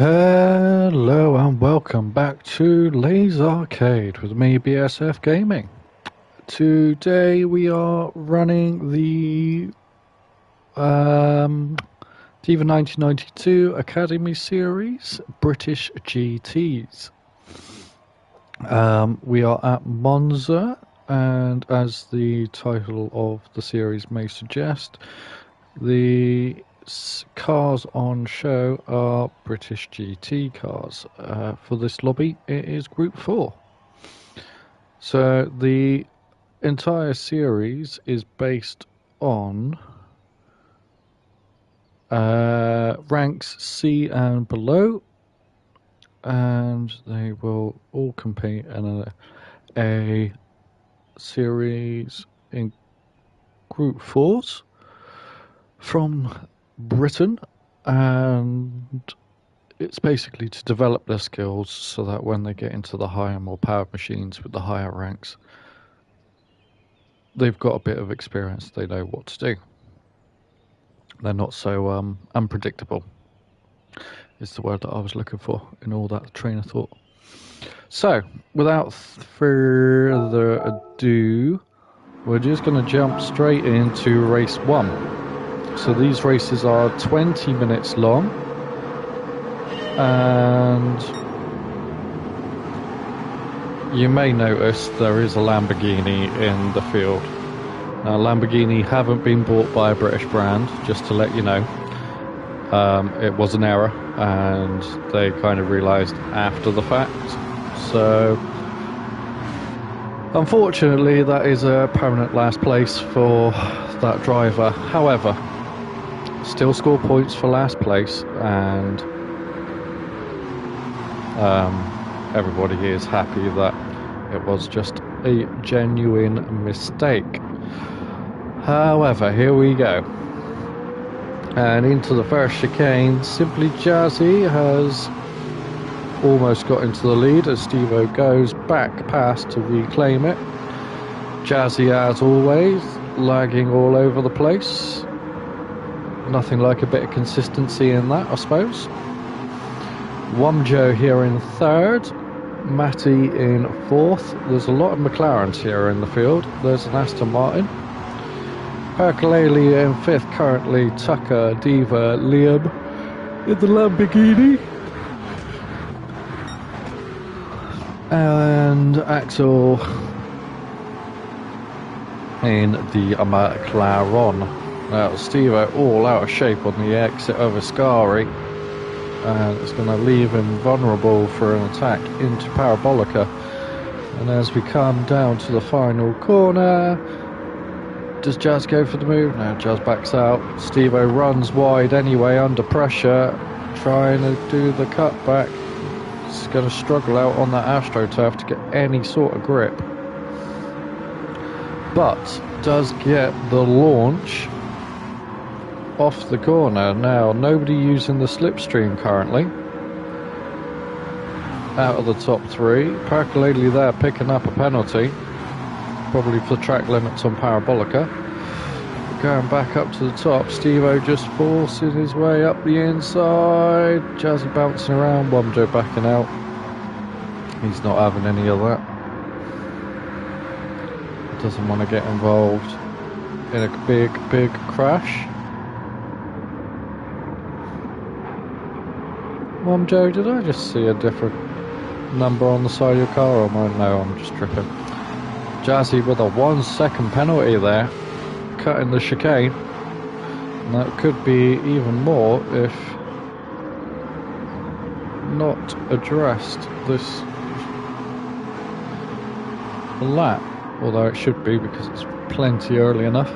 Hello and welcome back to LazArcade with me, BSF Gaming. Today we are running the Deva1992 Academy Series British GTs. We are at Monza, and as the title of the series may suggest, the cars on show are British GT cars. For this lobby, it is Group 4. So the entire series is based on ranks C and below, and they will all compete in a series in Group 4s from Britain, and it's basically to develop their skills so that when they get into the higher, more powered machines with the higher ranks, they've got a bit of experience, they know what to do. They're not so unpredictable, is the word that I was looking for in all that train of thought. So, without further ado, we're just going to jump straight into race 1. So these races are 20 minutes long, and you may notice there is a Lamborghini in the field. Now, Lamborghini haven't been bought by a British brand, just to let you know. It was an error, and they kind of realised after the fact. So, unfortunately, that is a permanent last place for that driver. However, still score points for last place, and everybody is happy that it was just a genuine mistake. However, here we go, and into the first chicane. Simply Jazzy has almost got into the lead as Steve-O goes back past to reclaim it. Jazzy, as always, lagging all over the place. Nothing like a bit of consistency in that, I suppose. Wumjo here in third, Matty in fourth. There's a lot of McLarens here in the field. There's an Aston Martin. Percolele in fifth currently, Tucker, Diva, Liam in the Lamborghini. And Axel in the McLaren. Now, Steve-O all out of shape on the exit of Ascari, and it's going to leave him vulnerable for an attack into Parabolica. And as we come down to the final corner, does Jazz go for the move? No, Jazz backs out. Steve-O runs wide anyway, under pressure, trying to do the cutback. He's going to struggle out on that AstroTurf to get any sort of grip, but does get the launch off the corner. Now, nobody using the slipstream currently out of the top three. Percolele there picking up a penalty, probably for track limits on Parabolica. Going back up to the top, Steve-O just forcing his way up the inside. Jazzy bouncing around, Wumjo backing out. He's not having any of that. Doesn't want to get involved in a big crash. Wumjo, did I just see a different number on the side of your car? Or no, I'm just tripping. Jazzy with a 1 second penalty there, cutting the chicane. And that could be even more if not addressed this lap. Although it should be, because it's plenty early enough.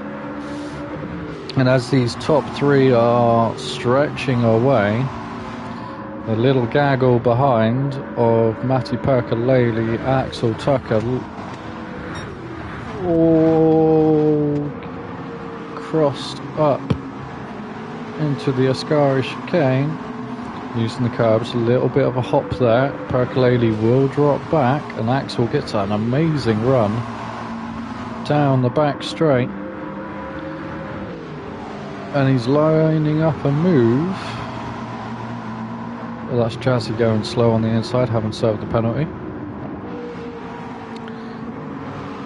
And as these top three are stretching away, the little gaggle behind of Matty Percolele, Axel Tucker, all crossed up into the Ascari chicane, using the curbs. A little bit of a hop there. Percolele will drop back, and Axel gets an amazing run down the back straight, and he's lining up a move Well, that's Jazzy going slow on the inside, having served the penalty.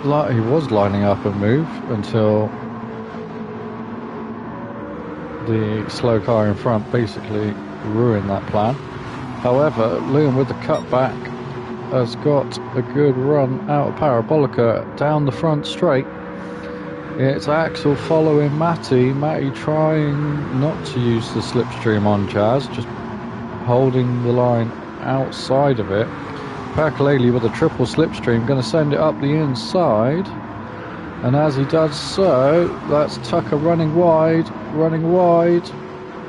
He was lining up a move until the slow car in front basically ruined that plan. However, Liam with the cutback has got a good run out of Parabolica down the front straight. It's Axel following Matty. Matty trying not to use the slipstream on Jazz, just holding the line outside of it. Percolele with a triple slipstream, going to send it up the inside. And as he does so, that's Tucker running wide,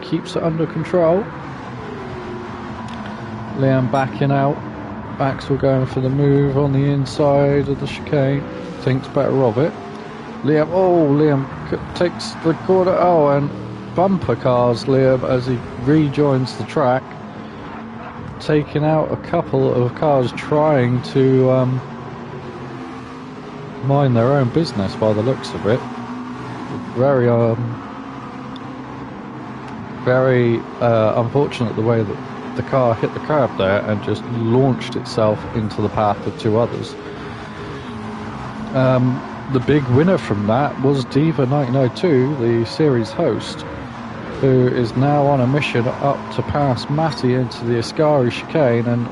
keeps it under control. Liam backing out. Axel going for the move on the inside of the chicane. Thinks better of it. Liam takes the corner. Oh, and bumper cars Liam as he rejoins the track. Taking out a couple of cars trying to mind their own business by the looks of it. Very unfortunate the way that the car hit the curb there and just launched itself into the path of two others. The big winner from that was Deva1992, the series host, who is now on a mission up to pass Matty into the Ascari chicane and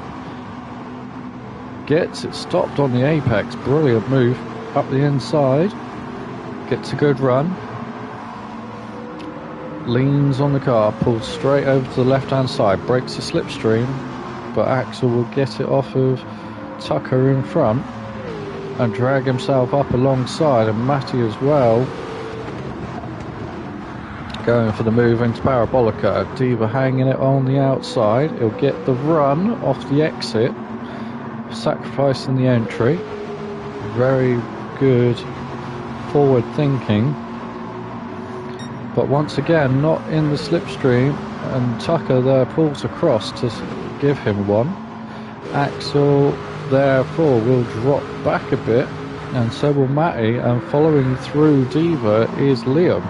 gets it stopped on the apex. Brilliant move up the inside, gets a good run, leans on the car, pulls straight over to the left hand side, breaks the slipstream, but Axel will get it off of Tucker in front and drag himself up alongside, and Matty as well going for the move into Parabolica. Deva hanging it on the outside. He'll get the run off the exit, sacrificing the entry. Very good forward thinking, but once again not in the slipstream, and Tucker there pulls across to give him one. Axel therefore will drop back a bit, and so will Matty, and following through Deva is Liam.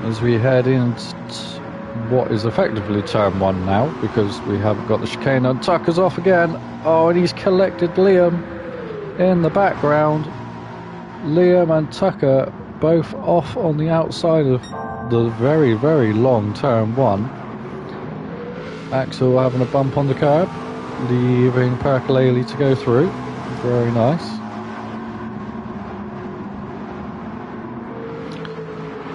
As we head into what is effectively turn one now, because we haven't got the chicane, and Tucker's off again. Oh, and he's collected Liam in the background. Liam and Tucker both off on the outside of the very, very long turn one. Axel having a bump on the curb, leaving Percolele to go through. Very nice.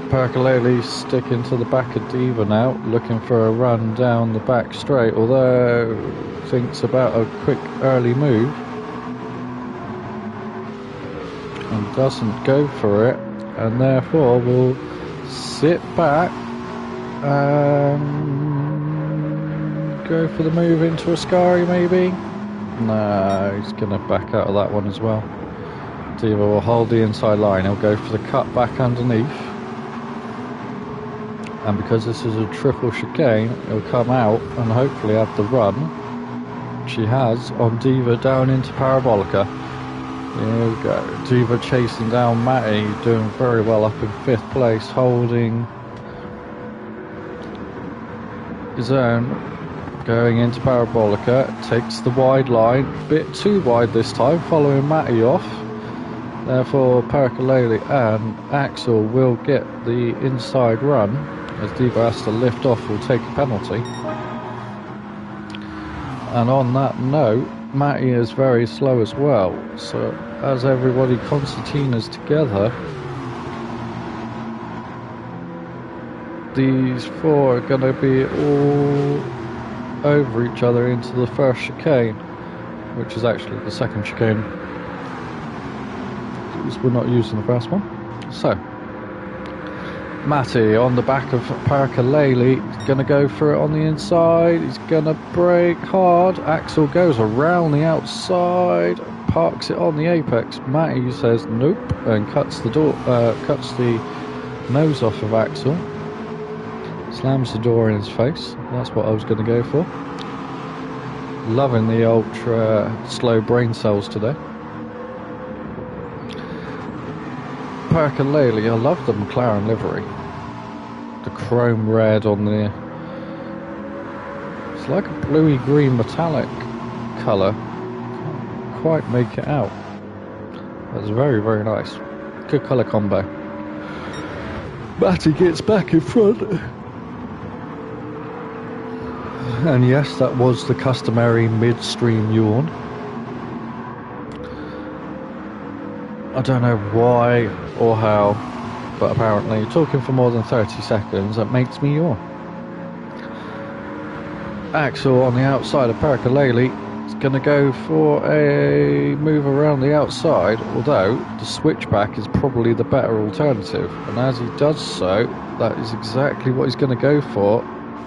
Percolele sticking to the back of Deva now, looking for a run down the back straight, although thinks about a quick early move and doesn't go for it, and therefore will sit back and go for the move into Ascari maybe. No, he's going to back out of that one as well. Deva will hold the inside line, he'll go for the cut back underneath. And because this is a triple chicane, he'll come out and hopefully have the run, which he has, on Deva down into Parabolica. Here we go. Deva chasing down Matty, doing very well up in 5th place, holding his own, going into Parabolica, takes the wide line, bit too wide this time, following Matty off. Therefore, Percolele and Axel will get the inside run, as Deva has to lift off, will take a penalty. And on that note, Matty is very slow as well, so as everybody concertinas together, these four are going to be all over each other into the first chicane, which is actually the second chicane, because we're not using the first one. So Matty on the back of Percolele, he's going to go for it on the inside, he's going to brake hard. Axel goes around the outside, parks it on the apex. Matty says nope and cuts the nose off of Axel, slams the door in his face. That's what I was going to go for. Loving the ultra slow brain cells today. Percolele, I love the McLaren livery. The chrome red on the It's like a bluey green metallic colour. Can't quite make it out. That's very, very nice. Good colour combo. Matty gets back in front. And yes, that was the customary midstream yawn. I don't know why or how, but apparently talking for more than 30 seconds, that makes me yawn. Axel on the outside of Percolele is going to go for a move around the outside, although the switchback is probably the better alternative. And as he does so, that is exactly what he's going to go for.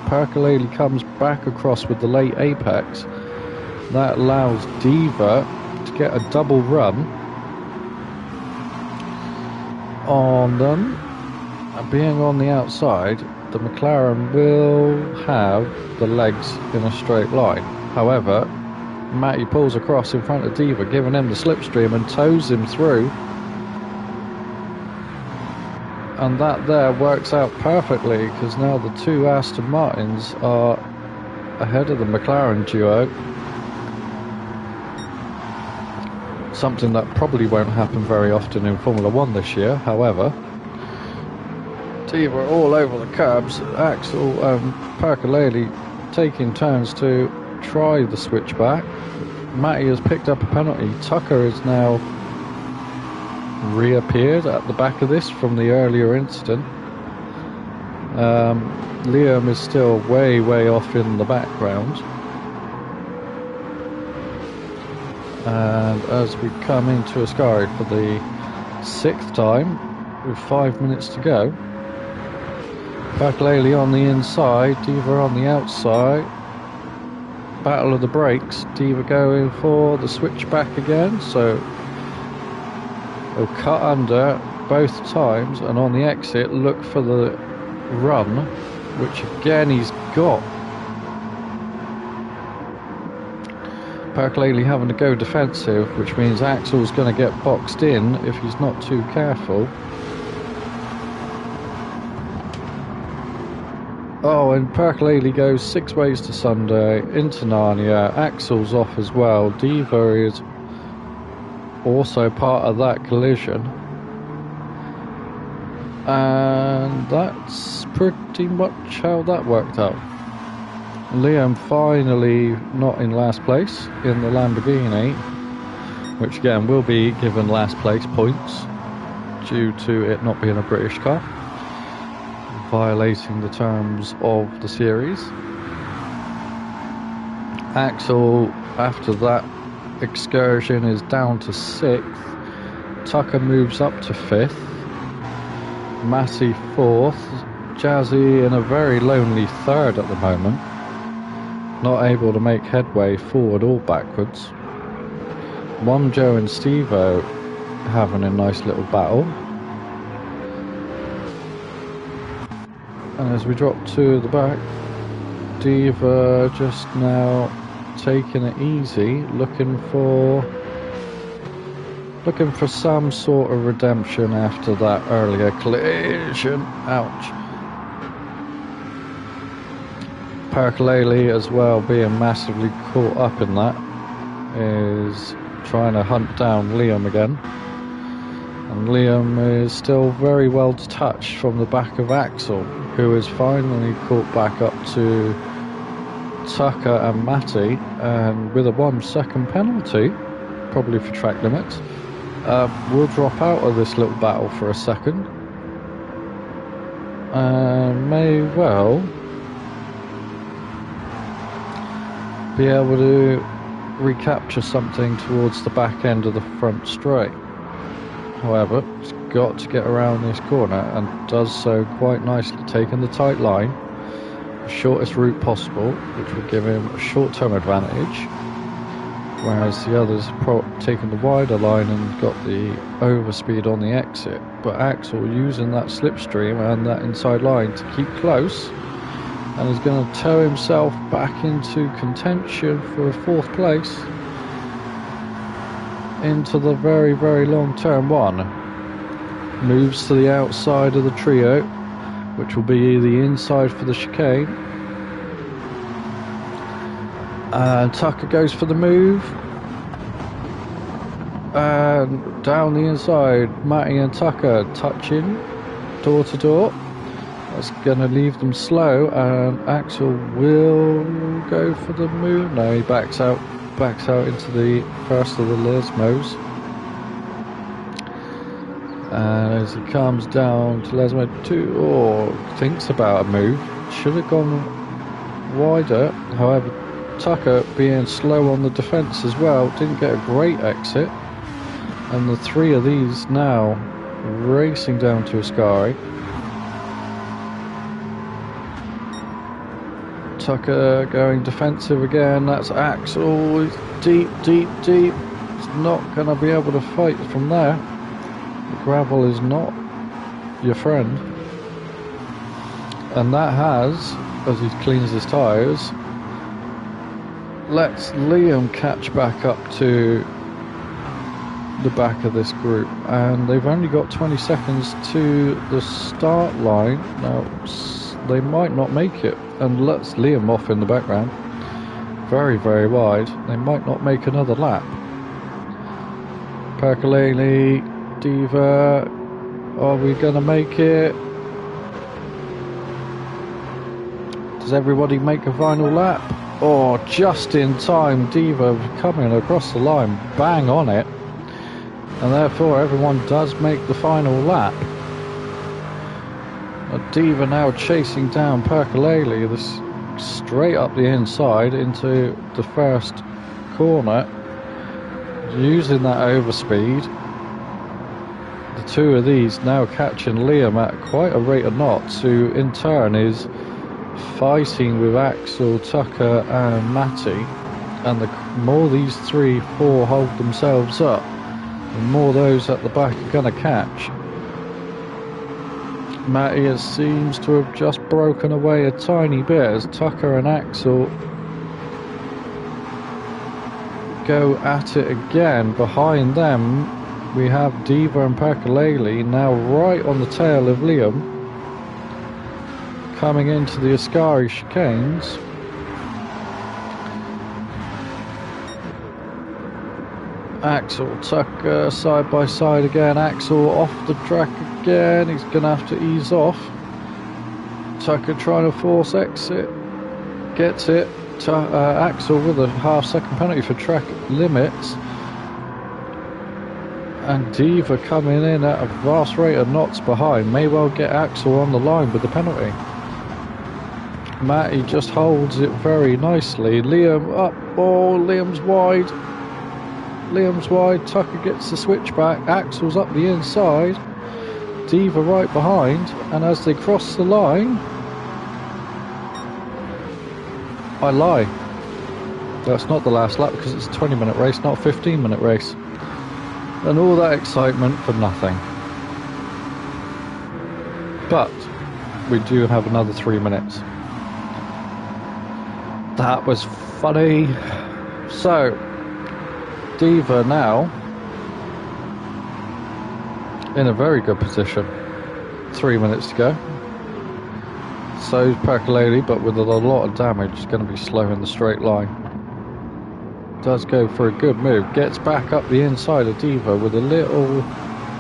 Percolele comes back across with the late apex. That allows Deva to get a double run on them. And being on the outside, the McLaren will have the legs in a straight line. However, Matty pulls across in front of Deva, giving him the slipstream and tows him through. And that there works out perfectly, because now the two Aston Martins are ahead of the McLaren duo. Something that probably won't happen very often in Formula 1 this year, however. Deva all over the curbs. Axel and Percolele taking turns to try the switchback. Matty has picked up a penalty. Tucker is now reappeared at the back of this from the earlier incident. Liam is still way, way off in the background. And as we come into Ascari for the 6th time, with 5 minutes to go, Percolele on the inside, Deva on the outside. Battle of the brakes. Deva going for the switchback again, so he'll cut under both times, and on the exit look for the run, which again he's got. Percolele having to go defensive, which means Axel's going to get boxed in if he's not too careful. Oh, and Percolele goes 6 ways to Sunday, into Narnia. Axel's off as well. Deva is also part of that collision. And that's pretty much how that worked out. Liam finally not in last place in the Lamborghini, which again will be given last place points due to it not being a British car, violating the terms of the series. Axel, after that excursion, is down to 6th. Tucker moves up to 5th. Matty 4th. Jazzy in a very lonely 3rd at the moment, not able to make headway forward or backwards. Joe and Steve-O having a nice little battle. And as we drop to the back, Deva just now taking it easy, looking for some sort of redemption after that earlier collision. Ouch. Percolele as well, being massively caught up in that, is trying to hunt down Liam again. And Liam is still very well detached from the back of Axel, who is finally caught back up to Tucker and Matty, and with a 1 second penalty, probably for track limits, we'll drop out of this little battle for a second, and may well be able to recapture something towards the back end of the front straight. However, he's got to get around this corner, and does so quite nicely, taking the tight line, the shortest route possible, which will give him a short-term advantage, whereas the others taken the wider line and got the overspeed on the exit. But Axel using that slipstream and that inside line to keep close, and is going to tow himself back into contention for a 4th place into the very, very long turn 1. Moves to the outside of the trio, which will be the inside for the chicane. And Tucker goes for the move. And down the inside, Matty and Tucker touching door to door. That's going to leave them slow, and Axel will go for the move. No, he backs out into the first of the Lesmos. And as he comes down to Lesmo 2, thinks about a move. Should have gone wider. However, Tucker, being slow on the defence as well, didn't get a great exit. And the three of these now racing down to Ascari. Tucker going defensive again. That's Axel. He's deep. He's not going to be able to fight from there. The gravel is not your friend. And that has, as he cleans his tyres, lets Liam catch back up to the back of this group. And they've only got 20 seconds to the start line. Now, they might not make it. And lets Liam off in the background. Very, very wide. They might not make another lap. Percolele, Deva, are we going to make it? Does everybody make a final lap? Oh, just in time, Deva coming across the line, bang on it. And therefore everyone does make the final lap. Deva now chasing down Percolele, this straight up the inside into the first corner, using that overspeed. The two of these now catching Liam at quite a rate of knots, who in turn is fighting with Axel, Tucker and Matty. And the more these 3-4 hold themselves up, the more those at the back are going to catch. Matty seems to have just broken away a tiny bit as Tucker and Axel go at it again. Behind them we have Deva and Percolele now right on the tail of Liam, coming into the Ascari chicanes. Axel, Tucker side by side again. Axel off the track again. He's going to have to ease off. Tucker trying to force exit. Gets it. Axel with a half-second penalty for track limits. And Deva coming in at a vast rate of knots behind. May well get Axel on the line with the penalty. Matty just holds it very nicely. Liam up. Oh, Liam's wide. Tucker gets the switchback. Axel's up the inside. Deva right behind. And as they cross the line, I lie. That's not the last lap because it's a 20-minute race, not a 15-minute race. And all that excitement for nothing. But we do have another 3 minutes. That was funny. So Deva now in a very good position. 3 minutes to go. So Percolele, but with a lot of damage, is going to be slow in the straight line. Does go for a good move. Gets back up the inside of Deva with a little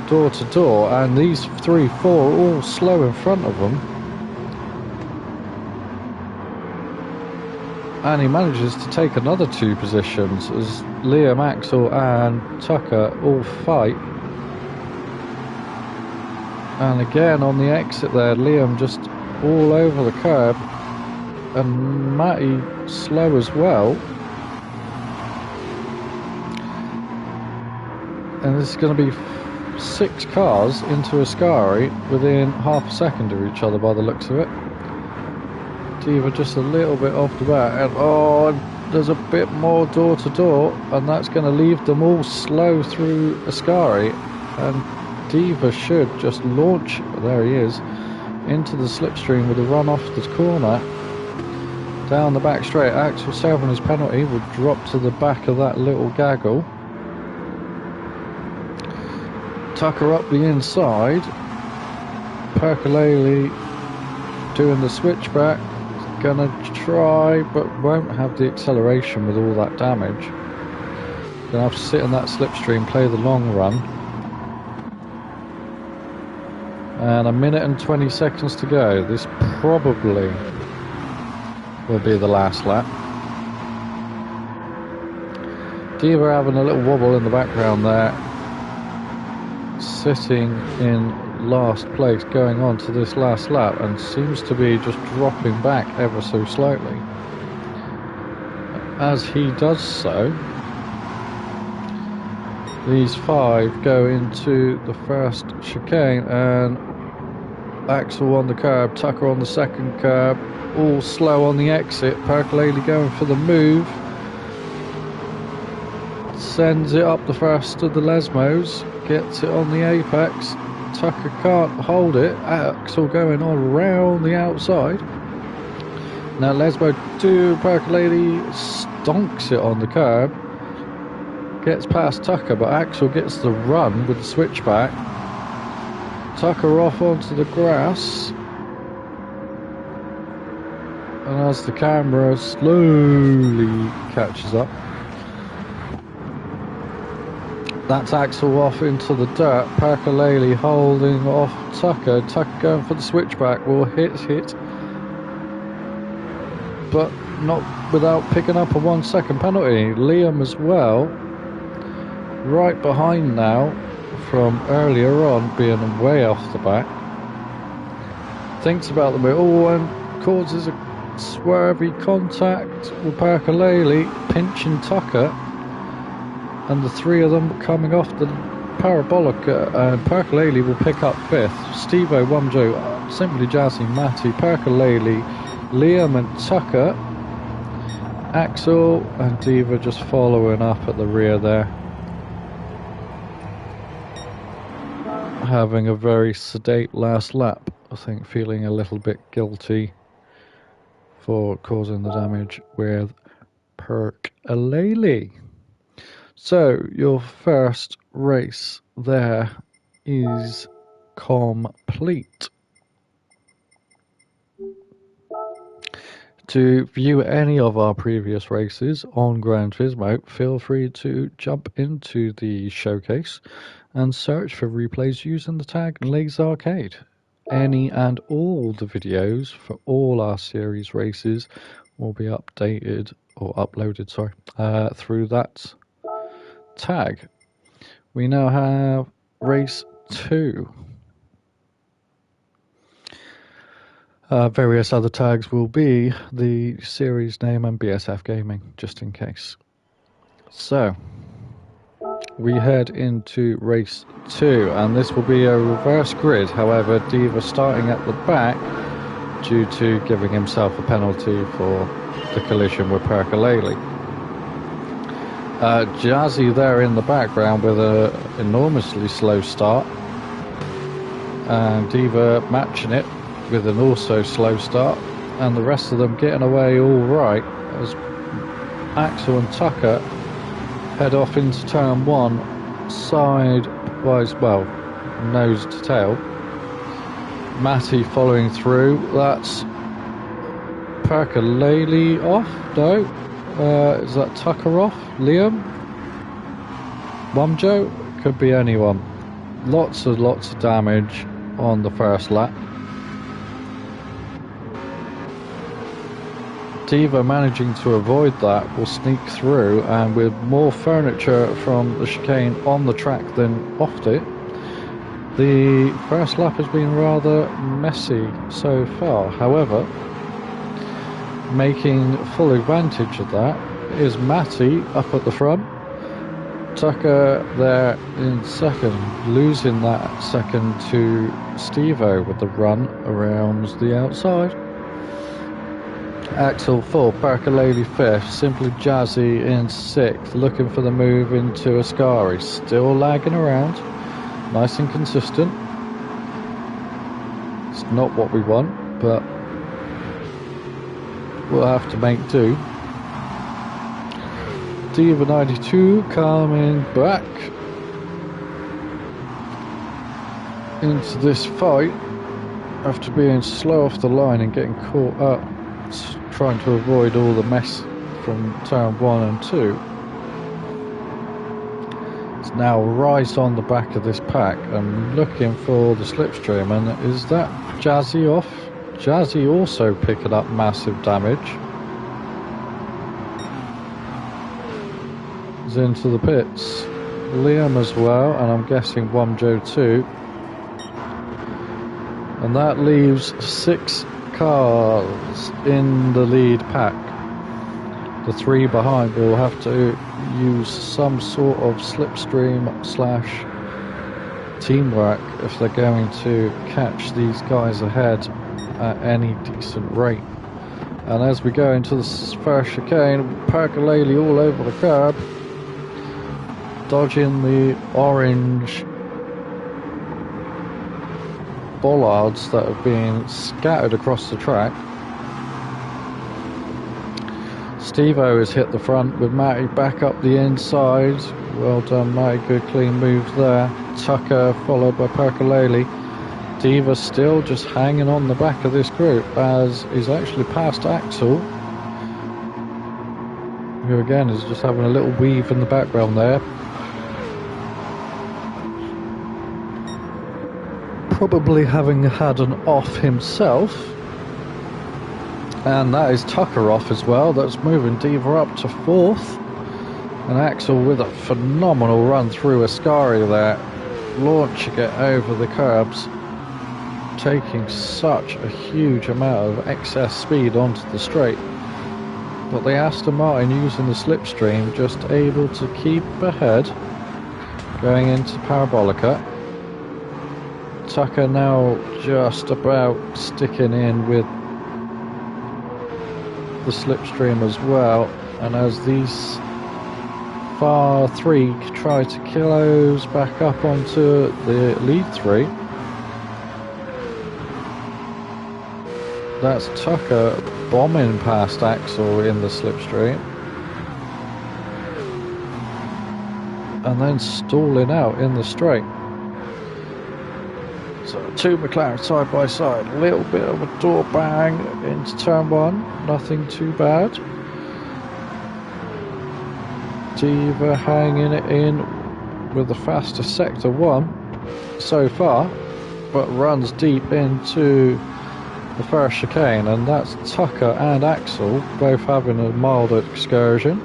door to door, and these 3-4 are all slow in front of them. And he manages to take another 2 positions as Liam, Axel and Tucker all fight. And again on the exit there, Liam just all over the curb, and Matty slow as well. And this is going to be 6 cars into Ascari within half a second of each other by the looks of it. Deva just a little bit off the bat, and oh, there's a bit more door to door, and that's going to leave them all slow through Ascari. And Deva should just launch, there he is, into the slipstream with a run off the corner. Down the back straight, Axel serving his penalty will drop to the back of that little gaggle. Tucker up the inside. Percolele doing the switchback. gonna try, but won't have the acceleration with all that damage. Gonna have to sit in that slipstream, play the long run. And 1 minute and 20 seconds to go. This probably will be the last lap. Deva having a little wobble in the background there. Sitting in last place going on to this last lap and seems to be just dropping back ever so slightly. As he does so, these 5 go into the first chicane and Axel on the curb, Tucker on the second curb, all slow on the exit. Percolele going for the move, sends it up the first of the Lesmos, gets it on the apex. Tucker can't hold it. Axel going on around the outside. Now Lesmo 2, Percolele stonks it on the curb. Gets past Tucker, but Axel gets the run with the switchback. Tucker off onto the grass. And as the camera slowly catches up, that's Axel off into the dirt. Percolele holding off Tucker. Tucker going for the switchback. Will hit. But not without picking up a 1 second penalty. Liam as well. Right behind now from earlier on, being way off the back. Thinks about the move. Oh, and causes a swervy contact with Percolele, pinching Tucker. And the 3 of them coming off the parabolica, and Percolele will pick up 5th. Stevo, Wumjo, Simply Jazzy, Matty, Percolele, Liam and Tucker, Axel and Deva just following up at the rear there. Having a very sedate last lap, I think, feeling a little bit guilty for causing the damage with Percolele. So, your first race there is complete. To view any of our previous races on Gran Turismo, feel free to jump into the showcase and search for replays using the tag LazArcade. Any and all the videos for all our series races will be updated or uploaded, through that tag. We now have race 2. Various other tags will be the series name and BSF Gaming, just in case. So, we head into race 2, and this will be a reverse grid. However, Deva starting at the back due to giving himself a penalty for the collision with Percolele. Jazzy there in the background with an enormously slow start, and Deva matching it with an also slow start, and the rest of them getting away all right as Axel and Tucker head off into turn 1 sidewise, well, nose to tail. Matty following through. That's Percolele off? No. Is that Tucker off? Liam? Wumjo? Could be anyone. Lots of damage on the first lap. Deva managing to avoid that will sneak through, and with more furniture from the chicane on the track than off it, the first lap has been rather messy so far. However, making full advantage of that is Matty up at the front. Tucker there in second, losing that second to Stevo with the run around the outside. Axel 4, Percolele 5th, Simply Jazzy in 6th, looking for the move into Ascari, still lagging around, nice and consistent. It's not what we want, but we'll have to make do. Deva1992 coming back into this fight after being slow off the line and getting caught up trying to avoid all the mess from turn 1 and 2. It's now right on the back of this pack and looking for the slipstream. And is that Jazzy off? Jazzy also picking up massive damage. He's into the pits. Liam as well, and I'm guessing Womjo too. And that leaves 6 cars in the lead pack. The 3 behind will have to use some sort of slipstream / teamwork if they're going to catch these guys ahead at any decent rate. And as we go into the first chicane, Percolele all over the curb, dodging the orange bollards that have been scattered across the track. Steve-O has hit the front with Matty back up the inside. Well done, Matty, good clean move there. Tucker followed by Percolele. Deva still just hanging on the back of this group as he's actually past Axel, who again is just having a little weave in the background there. Probably having had an off himself. And that is Tucker off as well. That's moving Deva up to 4th. And Axel with a phenomenal run through Ascari there, launching it over the curbs, taking such a huge amount of excess speed onto the straight. But the Aston Martin using the slipstream just able to keep ahead going into Parabolica. Tucker now just about sticking in with the slipstream as well, and as these far 3 try to close back up onto the lead 3, that's Tucker bombing past Axel in the slipstream and then stalling out in the straight. So 2 McLaren side by side, a little bit of a door bang into turn 1, nothing too bad. Deva hanging it in with the fastest sector 1 so far, but runs deep into the first chicane, and that's Tucker and Axel both having a mild excursion.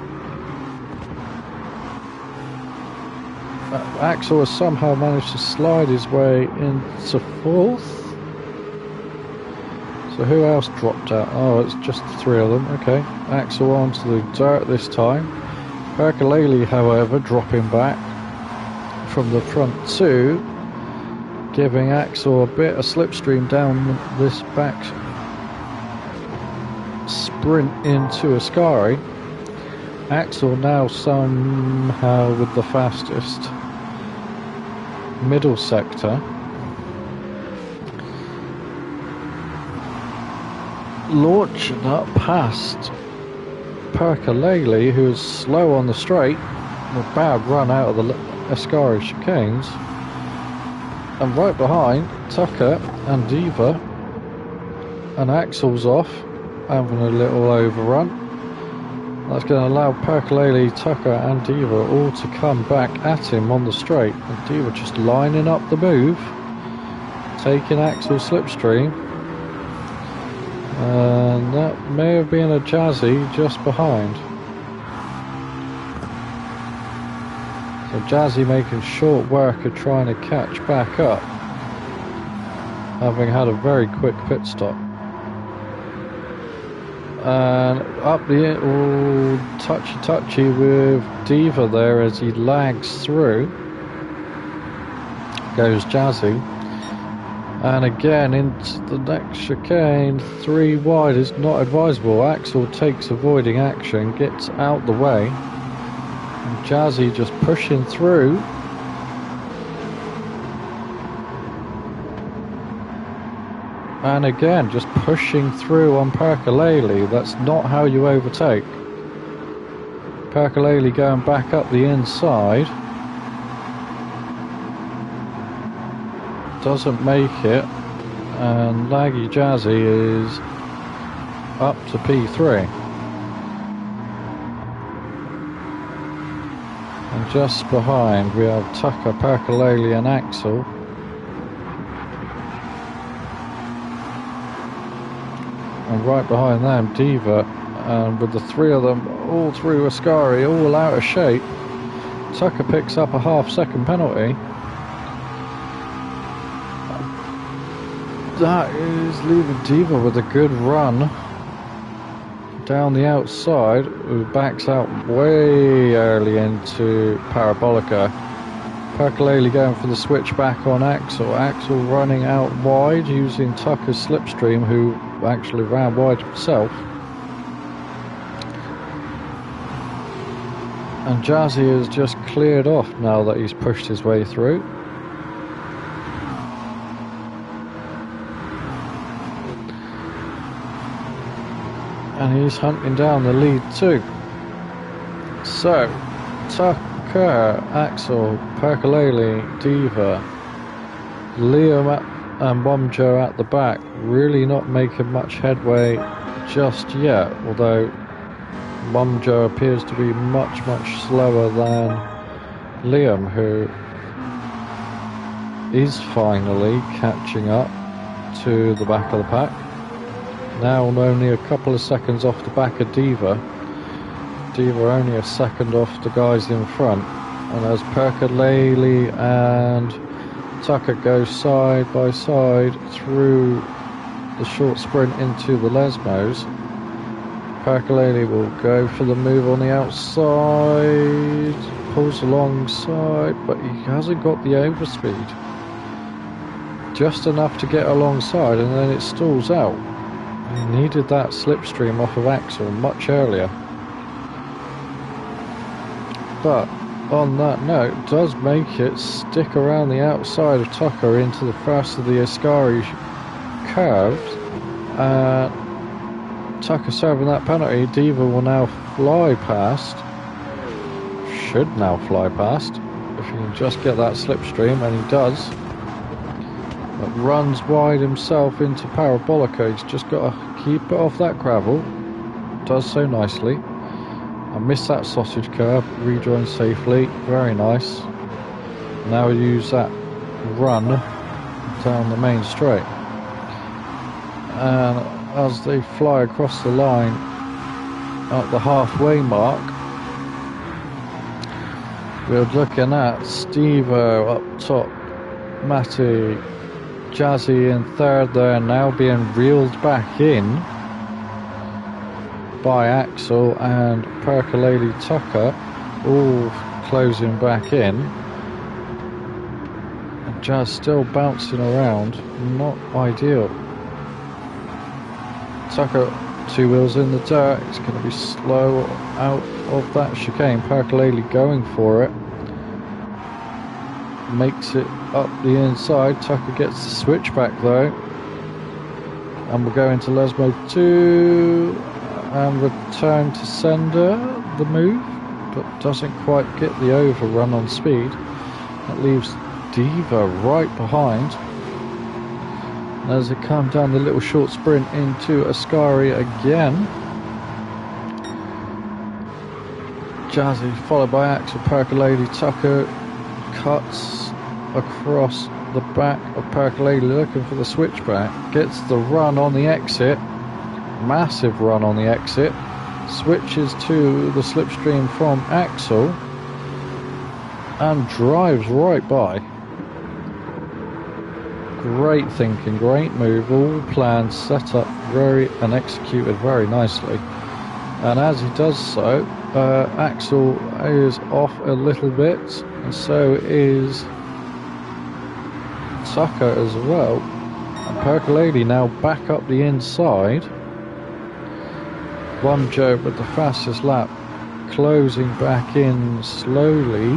Axel has somehow managed to slide his way into 4th. So who else dropped out? Oh, it's just the 3 of them. Okay, Axel onto the dirt this time. Percolele, however, dropping back from the front 2, giving Axel a bit of slipstream down this back sprint into Ascari. Axel now somehow with the fastest middle sector. Launching up past Percolele, who is slow on the straight, a bad run out of the Ascari chicanes. And right behind, Tucker and Deva, and Axel's off, having a little overrun. That's going to allow Percolele, Tucker and Deva all to come back at him on the straight. And Deva just lining up the move, taking Axel's slipstream. And that may have been a Jazzy just behind. So Jazzy making short work of trying to catch back up, having had a very quick pit stop. And up the touchy with Deva there as he lags through. Goes Jazzy. And again into the next chicane, 3 wide is not advisable. Axel takes avoiding action, gets out the way. And Jazzy just pushing through. And again, just pushing through on Percolele. That's not how you overtake. Percolele going back up the inside. Doesn't make it. And Laggy Jazzy is up to P3. And just behind we have Tucker, Percolele and Axel. And right behind them, Deva, and with the three of them all through Ascari, all out of shape, Tucker picks up a half-second penalty. That is leaving Deva with a good run down the outside, who backs out way early into Parabolica. Percolele going for the switch back on Axel. Axel running out wide using Tucker's slipstream, who actually ran wide himself. And Jazzy has just cleared off now that he's pushed his way through. And he's hunting down the lead too. So, Tucker, Axel, Percolele, Deva, Liam and Womjo at the back, really not making much headway just yet, although Womjo appears to be much slower than Liam, who is finally catching up to the back of the pack. Now only a couple of seconds off the back of Deva. Deva only a second off the guys in front. And as Percolele and Tucker go side by side through the short sprint into the Lesmos, Percolele will go for the move on the outside, pulls alongside, but he hasn't got the overspeed. Just enough to get alongside, and then it stalls out. He needed that slipstream off of Axel much earlier. But on that note, does make it stick around the outside of Tucker into the first of the Ascari curves. Tucker serving that penalty. Deva will now fly past. Should now fly past if he can just get that slipstream, and he does. But runs wide himself into Parabolica. He's just got to keep it off that gravel. Does so nicely. I missed that sausage curve. Rejoin safely. Very nice. Now use that run down the main straight. And as they fly across the line at the halfway mark, we're looking at Stevo up top, Matty, Jazzy in third there, now being reeled back in by Axel and Percolele Tucker, all closing back in. And Jazz still bouncing around, not ideal. Tucker, two wheels in the dirt, it's going to be slow out of that chicane. Percolele going for it. Makes it up the inside. Tucker gets the switchback though. And we'll go into Lesmo 2 and return to sender the move, but doesn't quite get the overrun on speed. That leaves Deva right behind. As they come down the little short sprint into Ascari again. Jazzy followed by Axel, Percolele, Tucker cuts across the back of Percolele looking for the switchback. Gets the run on the exit. Massive run on the exit. Switches to the slipstream from Axel and drives right by. Great thinking, great move, all planned, set up and executed very nicely. And as he does so, Axel is off a little bit, and so is Tucker as well. And Percolele now back up the inside. Womjo with the fastest lap, closing back in slowly.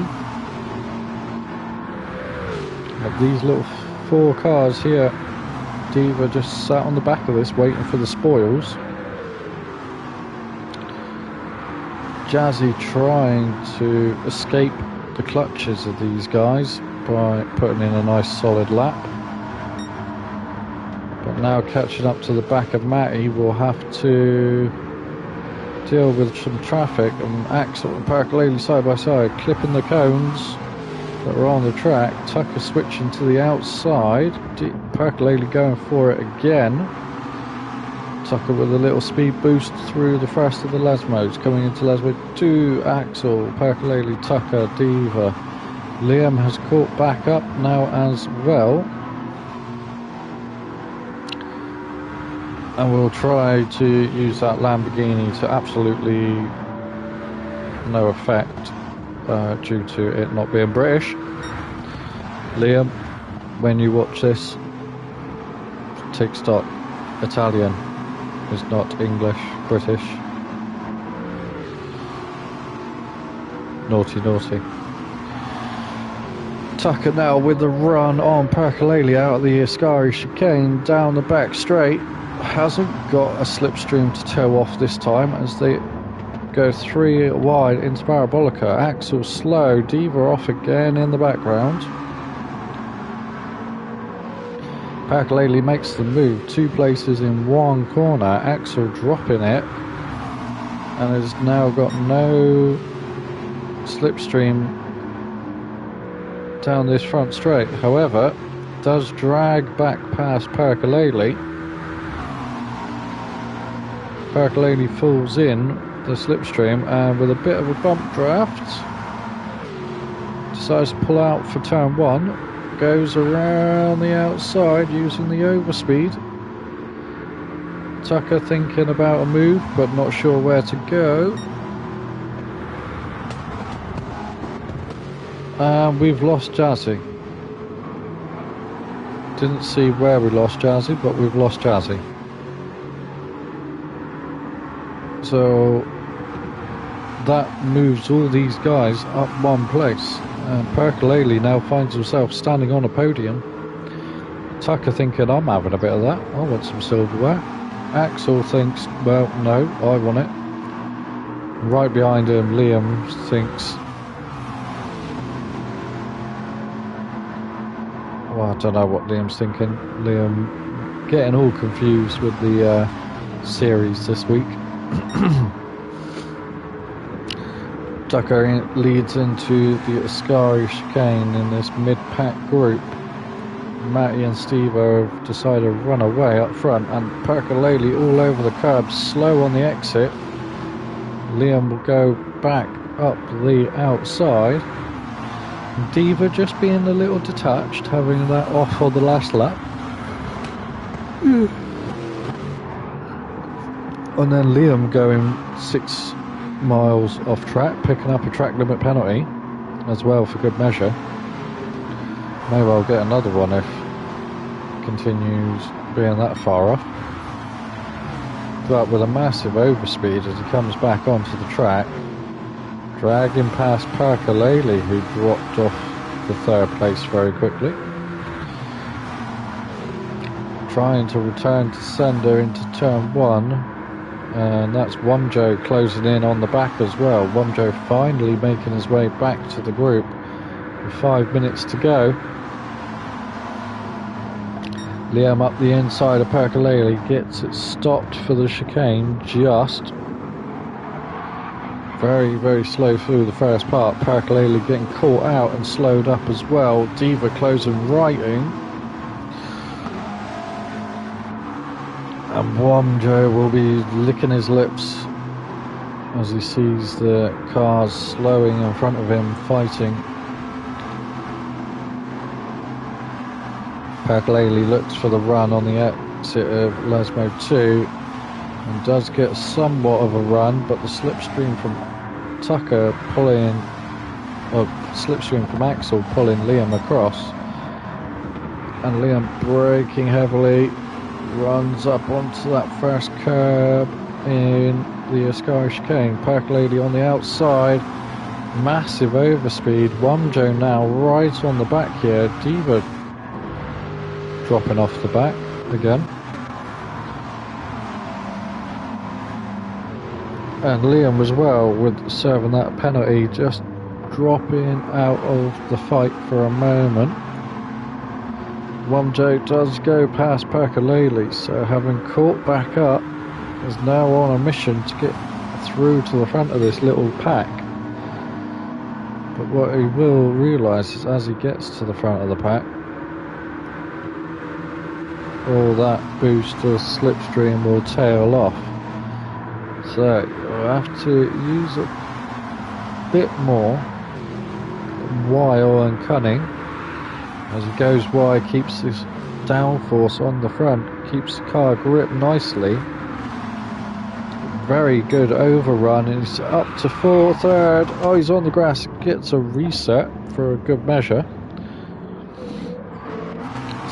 But these little four cars here, Deva just sat on the back of this waiting for the spoils. Jazzy trying to escape the clutches of these guys by putting in a nice solid lap. But now catching up to the back of Matty, will have to deal with some traffic, and Axel and Percolele side by side, clipping the cones that are on the track. Tucker switching to the outside, Percolele going for it again. Tucker with a little speed boost through the first of the Les modes, coming into Les mode 2, Axel, Percolele, Tucker, Deva. Liam has caught back up now as well. And we'll try to use that Lamborghini to absolutely no effect due to it not being British. Liam, when you watch this, take stock. Italian is not English, British. Naughty, naughty. Tucker now with the run on Percolele out of the Ascari chicane down the back straight. Hasn't got a slipstream to tow off this time as they go 3 wide into Parabolica. Axel slow, Deva off again in the background. Percolele makes the move 2 places in 1 corner. Axel dropping it and has now got no slipstream down this front straight. However, does drag back past Percolele. Percolele falls in the slipstream and with a bit of a bump draft decides to pull out for turn 1. Goes around the outside using the overspeed. Tucker thinking about a move but not sure where to go. And we've lost Jazzy. Didn't see where we lost Jazzy, but we've lost Jazzy. So that moves all these guys up 1 place. And Percolele now finds himself standing on a podium. Tucker thinking, I'm having a bit of that. I want some silverware. Axel thinks, well, no, I want it. Right behind him, Liam thinks, well, I don't know what Liam's thinking. Liam getting all confused with the series this week. Tucker leads into the Ascari chicane in this mid-pack group. Matty and Steve have decided to run away up front, and Percolele all over the curbs, slow on the exit. Liam will go back up the outside. Deva just being a little detached, having that off on the last lap. And then Liam going 6 miles off track, picking up a track limit penalty as well for good measure. May well get another one if it continues being that far off. But with a massive overspeed as he comes back onto the track, dragging past Percolele, who dropped off the 3rd place very quickly. Trying to return to sender into turn 1. And that's Wumjo closing in on the back as well. Wumjo finally making his way back to the group with 5 minutes to go. Liam up the inside of Percolele, gets it stopped for the chicane just. Very, very slow through the first part. Percolele getting caught out and slowed up as well. Deva closing right in. And Wumjo will be licking his lips as he sees the cars slowing in front of him, fighting. Percolele looks for the run on the exit of Les Mode 2 and does get somewhat of a run, but the slipstream from Tucker pulling, or slipstream from Axel pulling Liam across. And Liam braking heavily. Runs up onto that first curb in the Ascari chicane. Percolele on the outside. Massive overspeed. Wumjo now right on the back here. Deva dropping off the back again. And Liam as well with serving that penalty, just dropping out of the fight for a moment. Womjo does go past Percolele, so having caught back up, is now on a mission to get through to the front of this little pack. But what he will realise is as he gets to the front of the pack, all that boost of slipstream will tail off. So you'll have to use a bit more wile and cunning. As he goes wide, keeps this downforce on the front, keeps the car gripped nicely. Very good overrun, and he's up to third. Oh, he's on the grass, gets a reset for a good measure.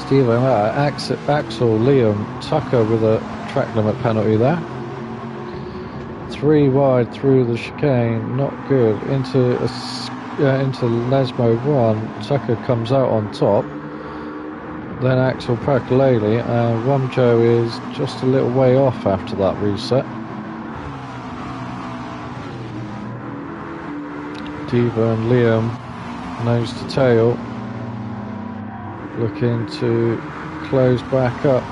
Steve-O, Axel, Liam, Tucker with a track limit penalty there. 3 wide through the chicane, not good. Into Lesmo 1, Tucker comes out on top. Then Axel Percolele, and Womjo is just a little way off after that reset. Deva and Liam, nose to tail, looking to close back up,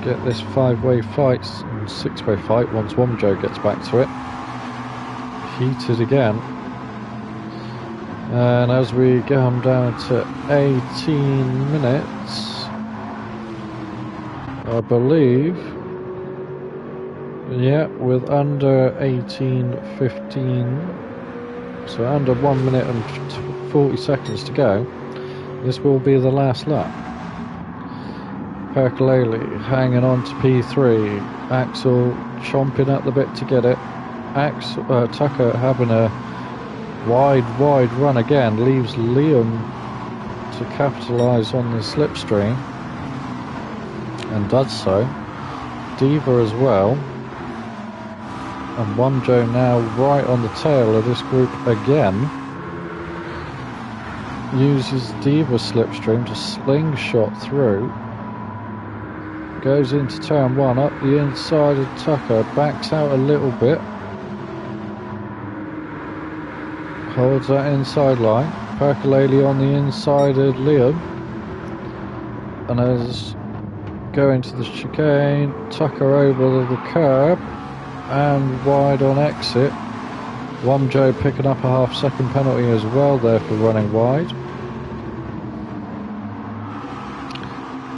get this 5-way fight and 6-way fight once Womjo gets back to it. Heated again, and as we come down to 18 minutes, I believe, yeah, with under 18:15, so under 1 minute and 40 seconds to go, this will be the last lap. Percolele hanging on to P3, Axel chomping at the bit to get it. Tucker having a wide run again, leaves Liam to capitalise on the slipstream, and does so. Deva as well, and Womjo now right on the tail of this group again. Uses Deva slipstream to slingshot through. Goes into turn 1 up the inside of Tucker, backs out a little bit. Holds that inside line. Percolele on the inside of Liam. And as going to the chicane, Tucker over the curb and wide on exit. Womjo picking up a half-second penalty as well there for running wide.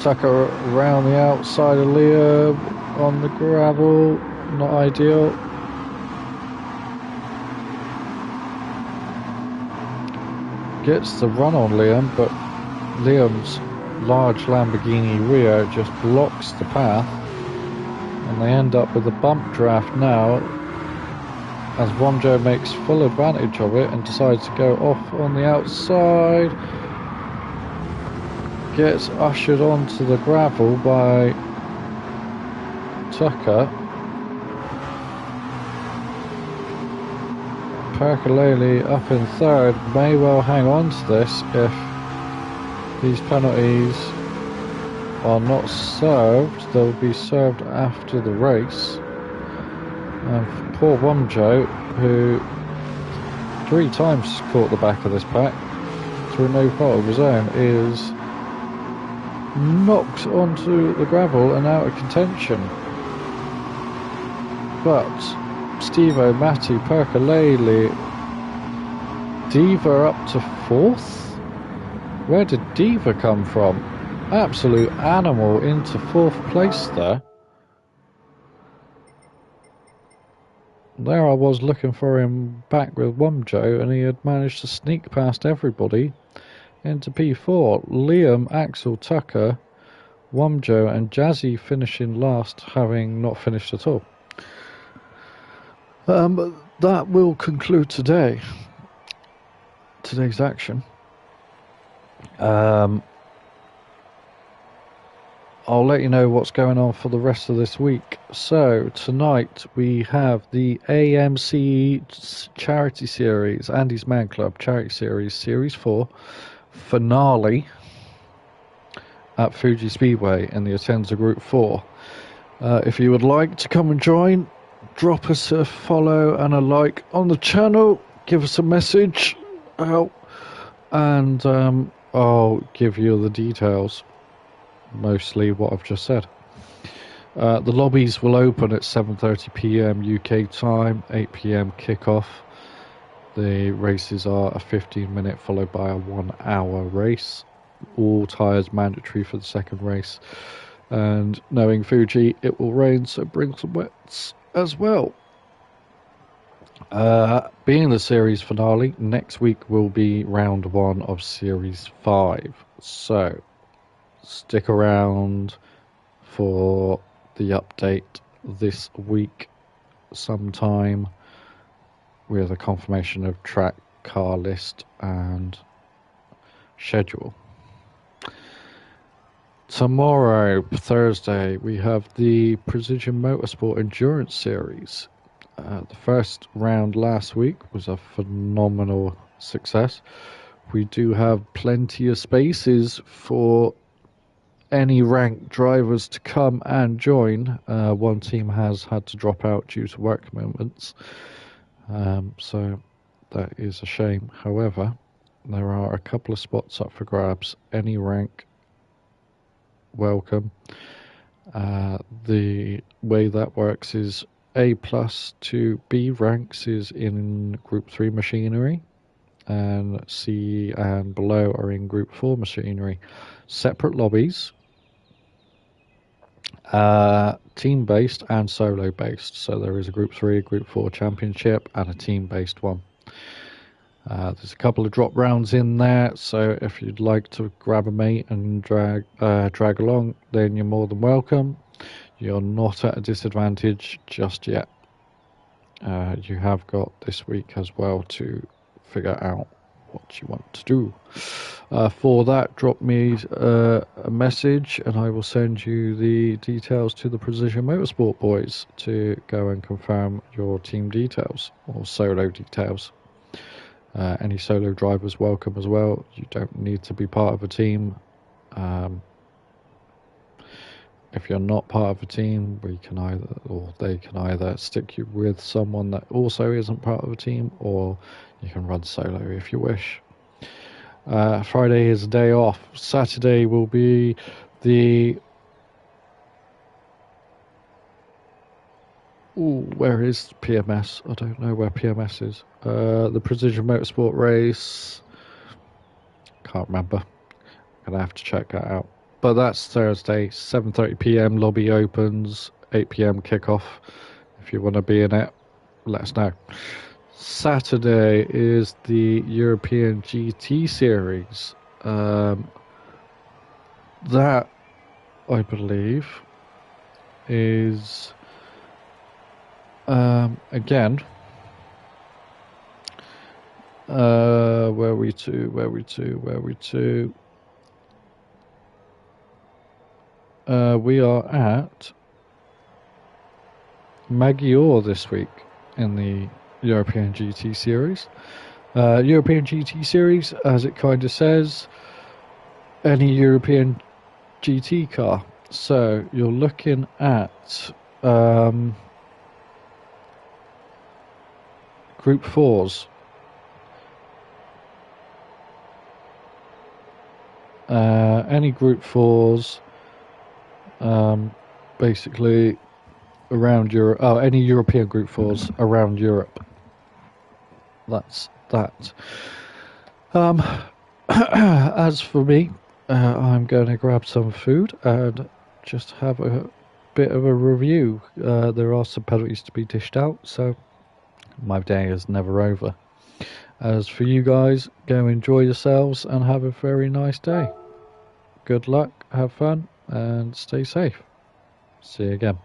Tucker around the outside of Liam on the gravel, not ideal. Gets the run on Liam, but Liam's large Lamborghini Rio just blocks the path, and they end up with a bump draft now as Womjo makes full advantage of it and decides to go off on the outside. Gets ushered onto the gravel by Tucker. Percolele up in third, may well hang on to this if these penalties are not served. They'll be served after the race. And poor Womjo, who 3 times caught the back of this pack through no fault of his own, is knocked onto the gravel and out of contention. But Steve-O, Matty, Percolele, Deva up to 4th? Where did Deva come from? Absolute animal into 4th place there. There I was looking for him back with Womjo, and he had managed to sneak past everybody into P4. Liam, Axel, Tucker, Womjo and Jazzy finishing last, having not finished at all. That will conclude today's action. I'll let you know what's going on for the rest of this week. So tonight we have the AMC Charity Series, Andy's Man Club Charity Series, Series 4 finale at Fuji Speedway in the Atenza Group 4. If you would like to come and join, drop us a follow and a like on the channel, give us a message out, and I'll give you the details, mostly what I've just said. The lobbies will open at 7:30 p.m. UK time, 8 p.m. kickoff. The races are a 15-minute followed by a 1-hour race. All tyres mandatory for the second race. And knowing Fuji, it will rain, so bring some wets as well. Being the series finale, next week will be round 1 of Series 5. So stick around for the update this week sometime with a confirmation of track, car list and schedule. Tomorrow, Thursday, we have the Precision Motorsport Endurance Series. The first round last week was a phenomenal success. We do have plenty of spaces for any ranked drivers to come and join. One team has had to drop out due to work commitments, so that is a shame. However, there are a couple of spots up for grabs. Any rank, welcome. The way that works is A+ to B ranks is in Group 3 machinery, and C and below are in Group 4 machinery. Separate lobbies, team-based and solo-based. So there is a Group 3, Group 4 championship and a team-based one. There's a couple of drop rounds in there, so if you'd like to grab a mate and drag along, then you're more than welcome. You're not at a disadvantage just yet. You have got this week as well to figure out what you want to do. For that, drop me a message and I will send you the details to the Precision Motorsport boys to go and confirm your team details or solo details. Any solo drivers welcome as well. You don't need to be part of a team. If you're not part of a team, they can either stick you with someone that also isn't part of a team, or you can run solo if you wish. Friday is a day off. Saturday will be the... where is PMS? I don't know where PMS is. The Precision Motorsport race. Can't remember. I'm going to have to check that out. But that's Thursday, 7:30 p.m. Lobby opens, 8 p.m. kickoff. If you want to be in it, let us know. Saturday is the European GT Series. That, I believe, is again. Where are we to? We are at Maggiore this week in the European GT Series. European GT Series, as it kind of says, any European GT car. So you're looking at Group 4s. Any Group 4s. Basically around Europe. Any European Group 4s around Europe. That's that. As for me, I'm going to grab some food and just have a bit of a review. There are some penalties to be dished out, so my day is never over. As for you guys, go enjoy yourselves and have a very nice day. Good luck, have fun, and stay safe. See you again.